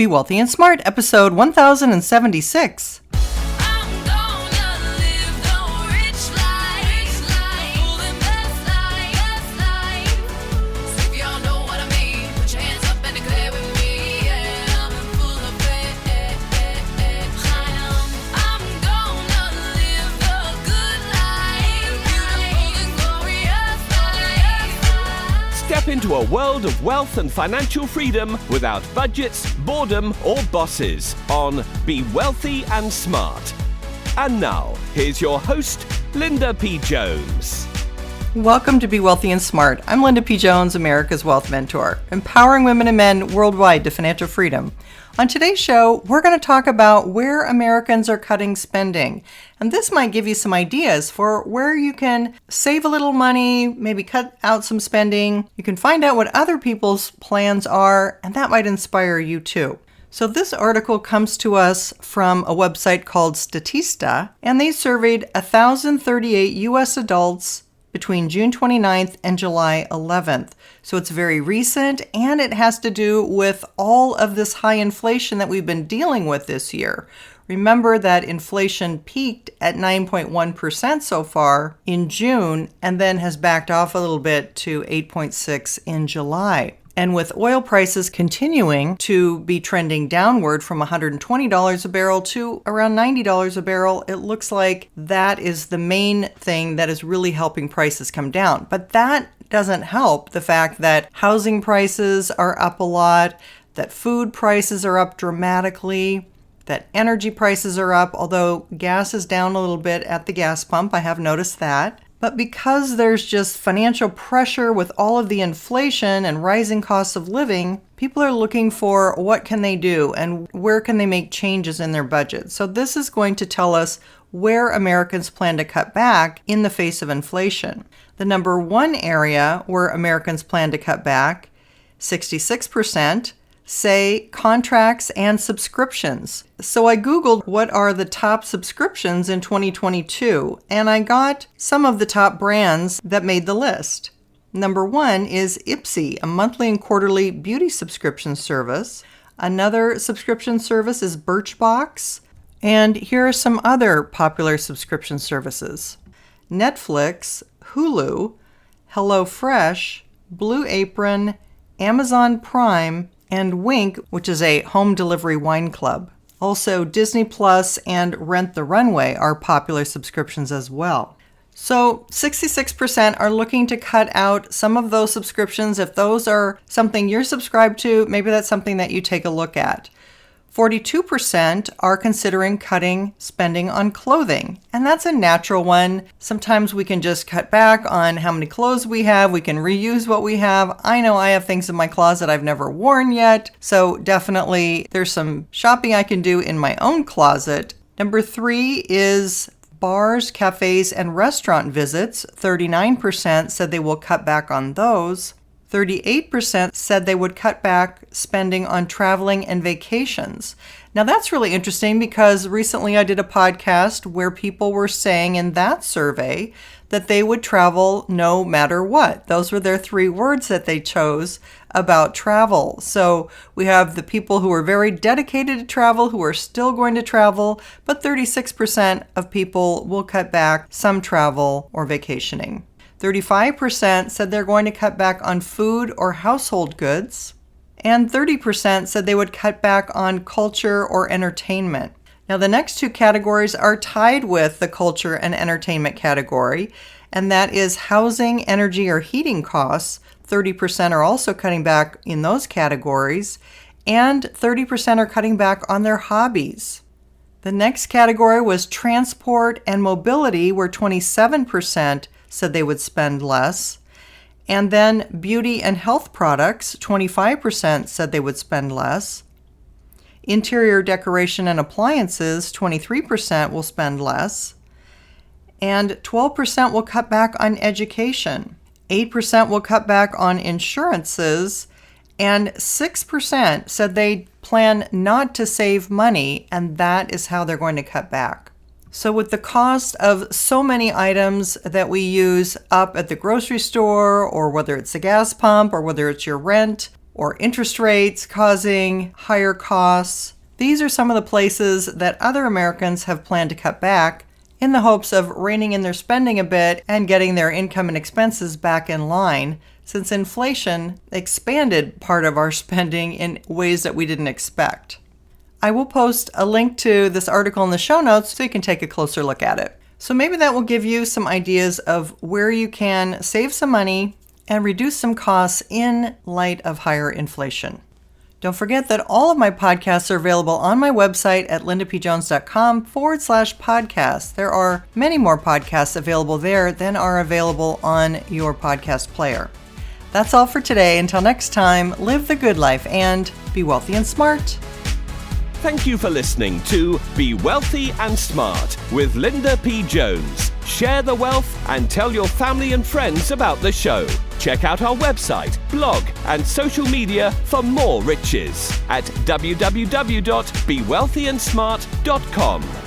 Be Wealthy and Smart, episode 1076. Step into a world of wealth and financial freedom without budgets, boredom, or bosses on Be Wealthy and Smart. And now, here's your host, Linda P. Jones. Welcome to Be Wealthy and Smart. I'm Linda P. Jones, America's Wealth Mentor, empowering women and men worldwide to financial freedom. On today's show, we're going to talk about where Americans are cutting spending. And this might give you some ideas for where you can save a little money, maybe cut out some spending. You can find out what other people's plans are, and that might inspire you too. So this article comes to us from a website called Statista, and they surveyed 1,038 U.S. adults between June 29th and July 11th. So it's very recent, and it has to do with all of this high inflation that we've been dealing with this year. Remember that inflation peaked at 9.1% so far in June, and then has backed off a little bit to 8.6% in July. And with oil prices continuing to be trending downward from $120 a barrel to around $90 a barrel, it looks like that is the main thing that is really helping prices come down. But that doesn't help the fact that housing prices are up a lot, that food prices are up dramatically, that energy prices are up, although gas is down a little bit at the gas pump. I have noticed that. But because there's just financial pressure with all of the inflation and rising costs of living, people are looking for what can they do and where can they make changes in their budget. So this is going to tell us where Americans plan to cut back in the face of inflation. The number one area where Americans plan to cut back, 66%, say contracts and subscriptions. So I Googled what are the top subscriptions in 2022, and I got some of the top brands that made the list. Number one is Ipsy, a monthly and quarterly beauty subscription service. Another subscription service is Birchbox. And here are some other popular subscription services: Netflix, Hulu, HelloFresh, Blue Apron, Amazon Prime, and Wink, which is a home delivery wine club. Also, Disney Plus and Rent the Runway are popular subscriptions as well. So 66% are looking to cut out some of those subscriptions. If those are something you're subscribed to, maybe that's something that you take a look at. 42% are considering cutting spending on clothing, and that's a natural one. Sometimes we can just cut back on how many clothes we have. We can reuse what we have. I know I have things in my closet I've never worn yet, so definitely there's some shopping I can do in my own closet. Number three is bars, cafes, and restaurant visits. 39% said they will cut back on those. 38% said they would cut back spending on traveling and vacations. Now that's really interesting because recently I did a podcast where people were saying in that survey that they would travel no matter what. Those were their three words that they chose about travel. So we have the people who are very dedicated to travel, who are still going to travel, but 36% of people will cut back some travel or vacationing. 35% said they're going to cut back on food or household goods, and 30% said they would cut back on culture or entertainment. Now, the next two categories are tied with the culture and entertainment category, and that is housing, energy, or heating costs. 30% are also cutting back in those categories, and 30% are cutting back on their hobbies. The next category was transport and mobility, where 27% said they would spend less. And then beauty and health products, 25% said they would spend less. Interior decoration and appliances, 23% will spend less. And 12% will cut back on education. 8% will cut back on insurances. And 6% said they plan not to save money, and that is how they're going to cut back. So with the cost of so many items that we use up at the grocery store, or whether it's the gas pump, or whether it's your rent, or interest rates causing higher costs. These are some of the places that other Americans have planned to cut back in the hopes of reining in their spending a bit and getting their income and expenses back in line, since inflation expanded part of our spending in ways that we didn't expect. I will post a link to this article in the show notes so you can take a closer look at it. So maybe that will give you some ideas of where you can save some money and reduce some costs in light of higher inflation. Don't forget that all of my podcasts are available on my website at lindapjones.com/podcast. There are many more podcasts available there than are available on your podcast player. That's all for today. Until next time, live the good life and be wealthy and smart. Thank you for listening to Be Wealthy and Smart with Linda P. Jones. Share the wealth and tell your family and friends about the show. Check out our website, blog, and social media for more riches at www.bewealthyandsmart.com.